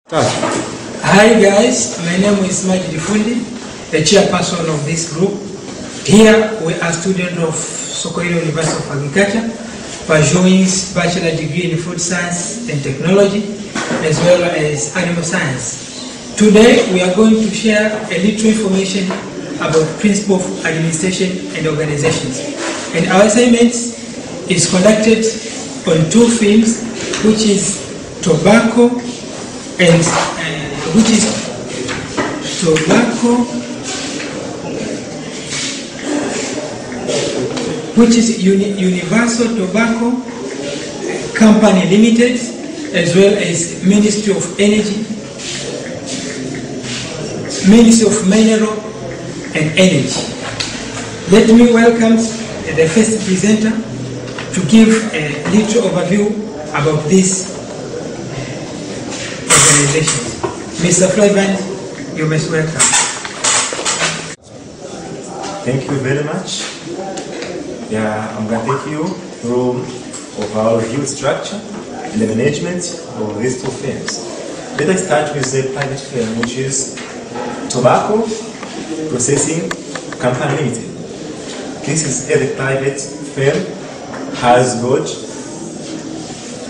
Hi guys, my name is Majid Fundi, the chairperson of this group. Here we are students of Sokoine University of Agriculture, pursuing bachelor degree in food science and technology, as well as animal science. Today we are going to share a little information about principle of administration and organizations. And our assignment is conducted on two themes, which is tobacco and Universal Tobacco Company Limited, as well as Ministry of Energy, Ministry of Mineral and Energy. Let me welcome the first presenter to give a little overview about this organization. Mr. Flavin, you must welcome. Thank you very much. I'm going to take you through our review structure and the management of these two firms. Let us start with the private firm, which is Tobacco Processing Company Limited. This is a private firm, has got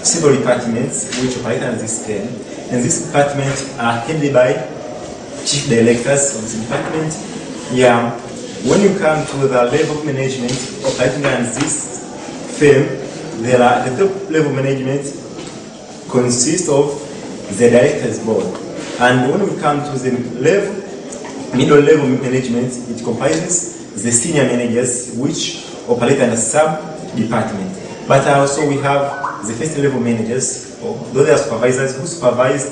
several departments which operate under this firm, and these departments are headed by chief directors of this department. When you come to the level of management operating under this firm, the top level management consists of the directors board, and when we come to the middle level management, it comprises the senior managers which operate under sub-department. But also we have the first level managers, or those are supervisors who supervise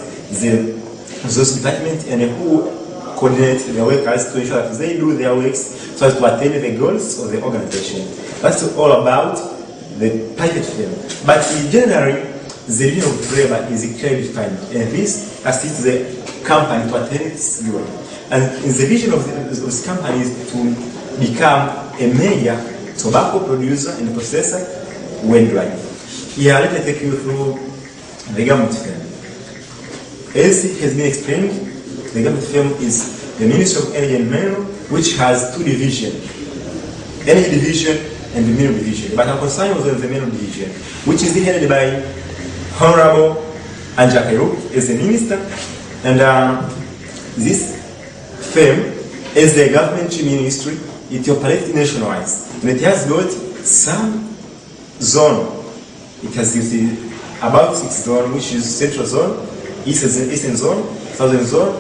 those departments and who coordinate the workers to ensure that they do their works so as to attain the goals of the organization. That's all about the private firm. But generally, the division of labor is clearly defined, and this assists the company to attain its goal. And the vision of this company is to become a major tobacco producer and processor worldwide. Let me take you through the government firm. As it has been explained, the government firm is the Ministry of Energy and Mineral, which has two divisions, Energy Division and the Mineral Division. But our concern was on the Mineral Division, which is headed by Honorable Anja Keru as the Minister. And this firm, as the government ministry, it operates nationwide. And it has got some zone. It has about 6 zones, which is Central Zone, Eastern Zone, Southern Zone,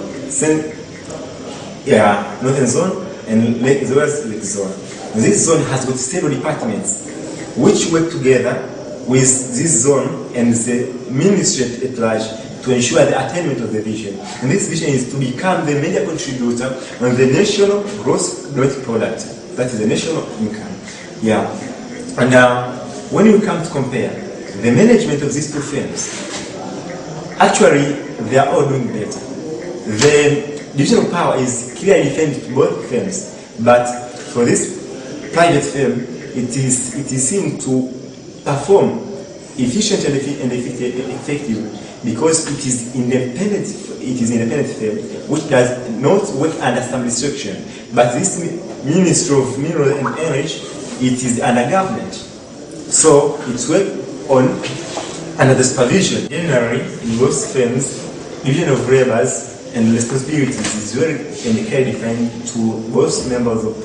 Northern Zone, and Lake Zone. This zone has got several departments which work together with this zone and the ministry at large to ensure the attainment of the vision. And this vision is to become the major contributor on the national gross domestic product, that is the national income. And when you come to compare the management of these two firms, actually they are all doing better. The division of power is clearly defined to both firms, but for this private firm, it is seen to perform efficiently and effectively because it is independent. It is an independent firm which does not work under some restriction. But this Ministry of Mineral and Energy, it is under government, so it's work on under the supervision. Generally, in most firms, division of labors and responsibilities is very and clearly defined to both members of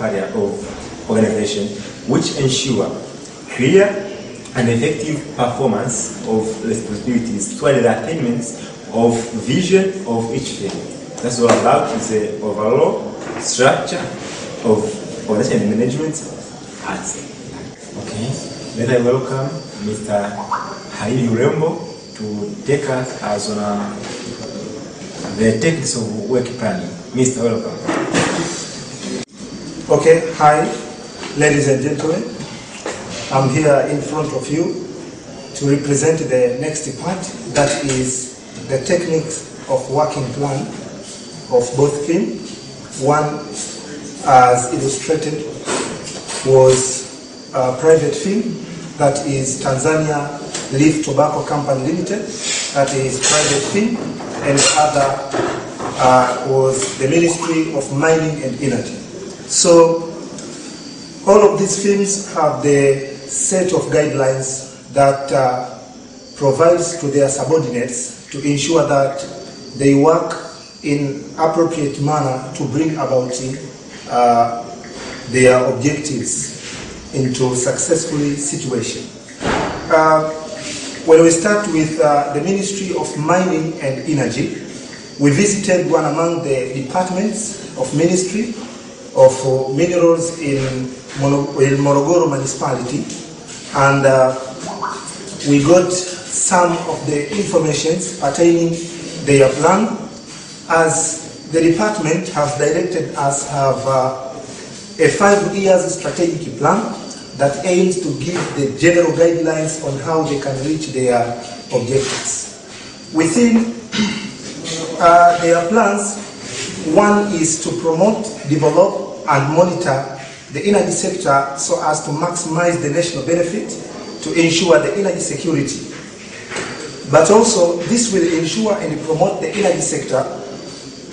organization, which ensure clear and effective performance of responsibilities toward the attainment of vision of each firm. That's all about the overall structure of organization and management at. Okay, let I welcome Mr. Haili Urembo to take us as on the techniques of work planning. Mr. Welcome. Okay, hi, ladies and gentlemen. I'm here in front of you to represent the next part, that is the techniques of working plan of both firms. One, as illustrated, was a private firm, that is Tanzania Leaf Tobacco Company Limited, that is private firm. and the other was the Ministry of Mining and Energy. So all of these firms have the set of guidelines that provides to their subordinates to ensure that they work in appropriate manner to bring about their objectives into successful situation. When we start with the Ministry of Mining and Energy, we visited one among the departments of Ministry of Minerals in Morogoro municipality, and we got some of the information pertaining their plan, as the department has directed us have a 5 years strategic plan that aims to give the general guidelines on how they can reach their objectives. Within their plans, one is to promote, develop, and monitor the energy sector so as to maximize the national benefit to ensure the energy security. But also, this will ensure and promote the energy sector,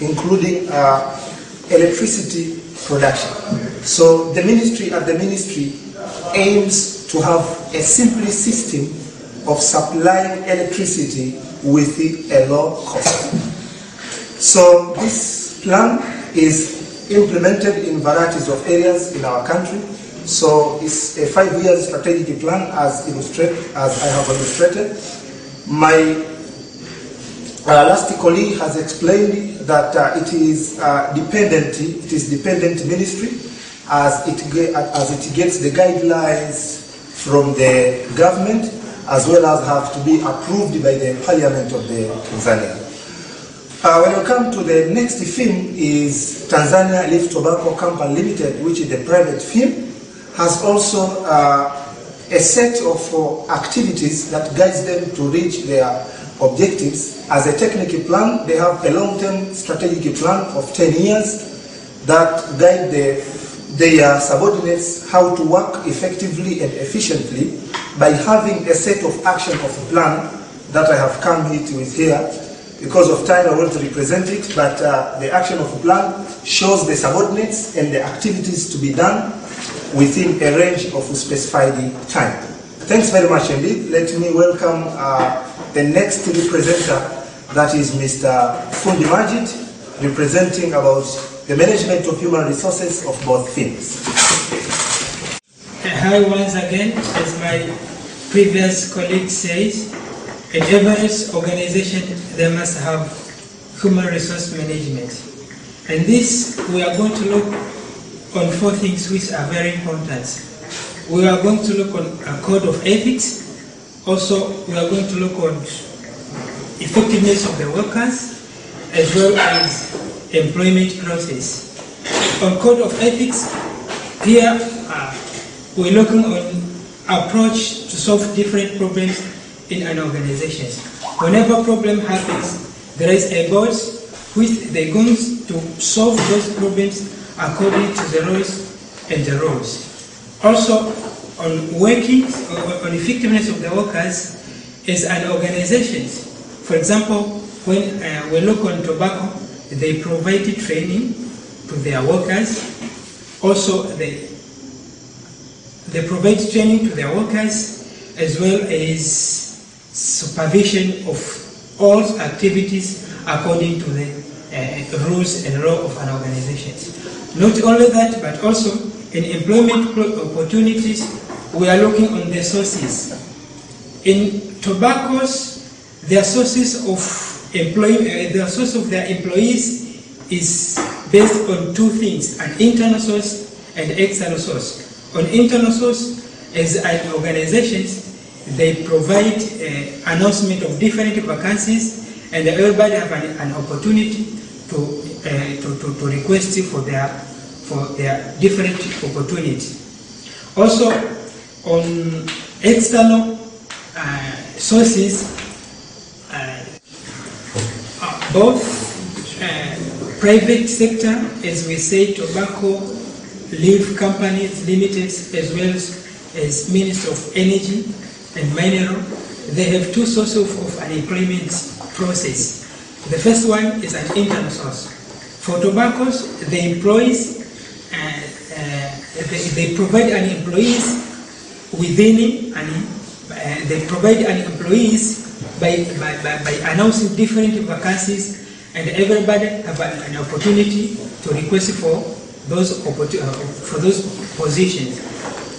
including electricity production. So the ministry aims to have a simple system of supplying electricity with a low cost. So this plan is implemented in varieties of areas in our country. So it's a 5 year strategic plan as I have illustrated. My last colleague has explained that it is dependent ministry as it gets the guidelines from the government, as well as have to be approved by the Parliament of the Tanzania. When we come to the next firm is Tanzania Leaf Tobacco Company Limited, which is the private firm, has also a set of activities that guides them to reach their objectives. As a technical plan, they have a long-term strategic plan of 10 years that guide their subordinates how to work effectively and efficiently by having a set of action of a plan that I have come with here. Because of time, I want to represent it, but the action of a plan shows the subordinates and the activities to be done within a range of specified time. Thanks very much indeed. Let me welcome the next representative, that is Mr. Fundi Majid, representing about the management of human resources of both firms. Hi once again, as my previous colleague says, in every organization they must have human resource management. And this, we are going to look on 4 things which are very important. We are going to look on a code of ethics. Also, we are going to look on effectiveness of the workers, as well as employment process. On code of ethics, here we're looking on approach to solve different problems in an organization. Whenever a problem happens, there is a board with the goals to solve those problems according to the rules and the rules. Also, on working, on effectiveness of the workers as an organization. For example, when we look on tobacco, they provide training to their workers. Also, they provide training to their workers, as well as supervision of all activities according to the rules and law of an organization. Not only that, but also in employment opportunities, we are looking on the sources. In tobaccos, their sources of the source of their employees is based on 2 things: an internal source and external source. On internal source, as an organization, they provide announcement of different vacancies, and everybody have an opportunity to request for their different opportunities. Also, on external sources, both private sector, as we say, tobacco leaf companies limited, as well as Ministry of Energy and Mineral, they have 2 sources of an employment process. The first one is an internal source. For tobaccos, the employees, they provide an employees within, they provide an employees by announcing different vacancies, and everybody have an opportunity to request for those positions.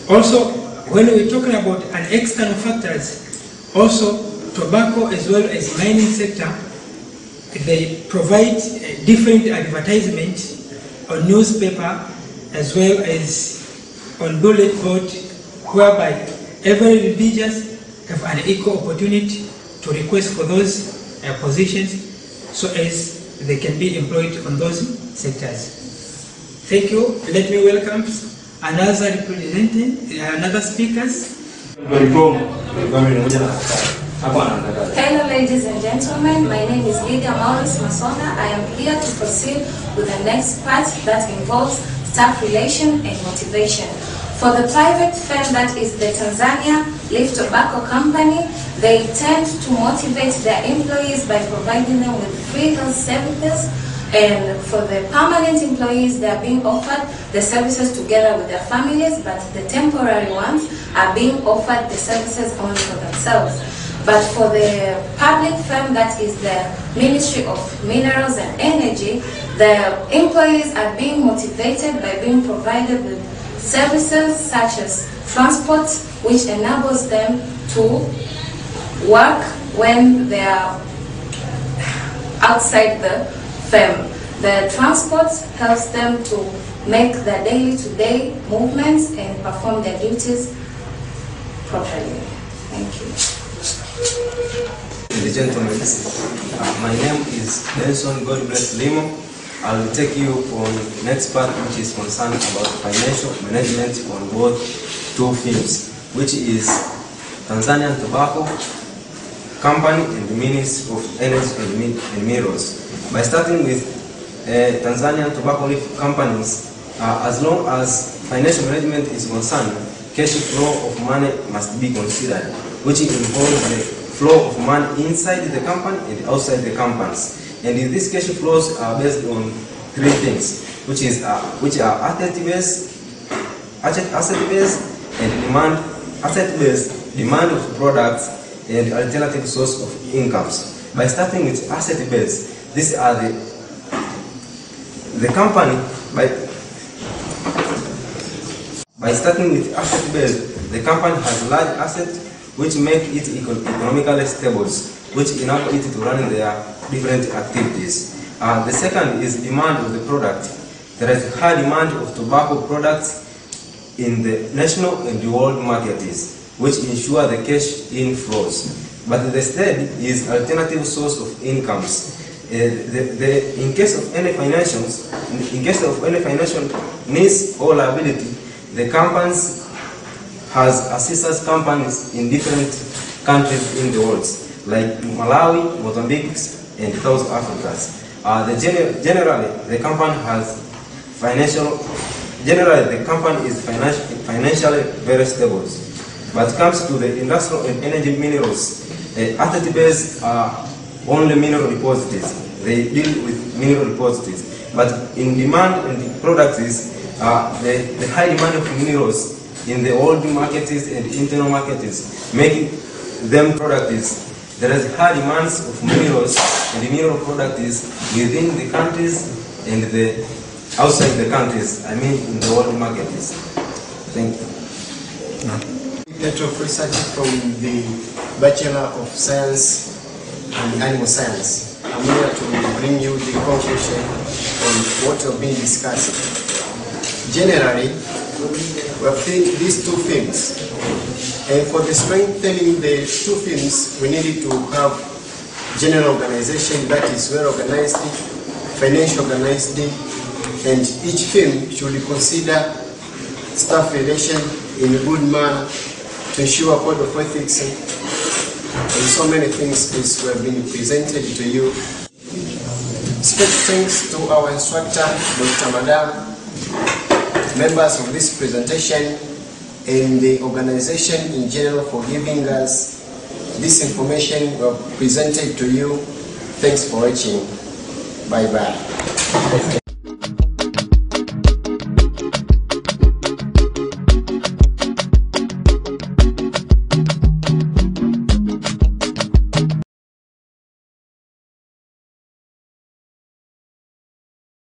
Also, when we're talking about an external factors, also tobacco as well as mining sector, they provide different advertisements on newspaper as well as on bullet board, whereby every religious have an equal opportunity to request for those positions, so as they can be employed on those sectors. Thank you. Let me welcome another representative, another speakers. Hello ladies and gentlemen, my name is Lydia Maurice Masona. I am here to proceed with the next part that involves staff relation and motivation. For the private firm that is the Tanzania Leaf Tobacco Company, they tend to motivate their employees by providing them with free health services, and for the permanent employees, they are being offered the services together with their families, but the temporary ones are being offered the services only for themselves. But for the public firm that is the Ministry of Minerals and Energy, the employees are being motivated by being provided with services such as transport, which enables them to work when they are outside the firm. The transport helps them to make their day-to-day movements and perform their duties properly. Thank you. Ladies and gentlemen, my name is Nelson Godbless Limo. I'll take you on the next part, which is concerned about financial management on both two firms, which is Tanzanian Tobacco Company and the Ministry of Energy and Minerals. By starting with Tanzanian Tobacco Leaf Companies, as long as financial management is concerned, cash flow of money must be considered, which involves the flow of money inside the company and outside the companies. And these cash flows are based on three things, which are asset-based and demand, asset-based demand of products and alternative source of incomes. By starting with asset-based, these are the company. By starting with asset-based, the company has large assets which make it economically stable, which enable it to run their different activities. The second is demand of the product. There is high demand of tobacco products in the national and the world markets, which ensure the cash inflows. But the third is alternative source of incomes. In case of any financial needs or liability, the companies has assistance companies in different countries in the world, like Malawi, Mozambique, and South Africa. Generally, the company is financially very stable. But comes to the industrial and energy minerals, asset-based are only mineral deposits. They deal with mineral deposits. But in demand and products is the high demand of minerals in the world markets and internal markets, making them products. There is high demands of minerals and the mineral products within the countries and the outside the countries, I mean in the world markets. Thank you. Head of Research from the Bachelor of Science and Animal Science. I'm here to bring you the conclusion on what have been discussed. Generally, we have these two films, and for the strengthening the two films, we needed to have general organization that is well organized, financially organized, and each film should consider staff relation in a good manner to ensure code of ethics, and so many things which have been presented to you. Special thanks to our instructor, Dr. Madam, members of this presentation, and the organization in general for giving us this information we have presented to you Thanks for watching. Bye bye.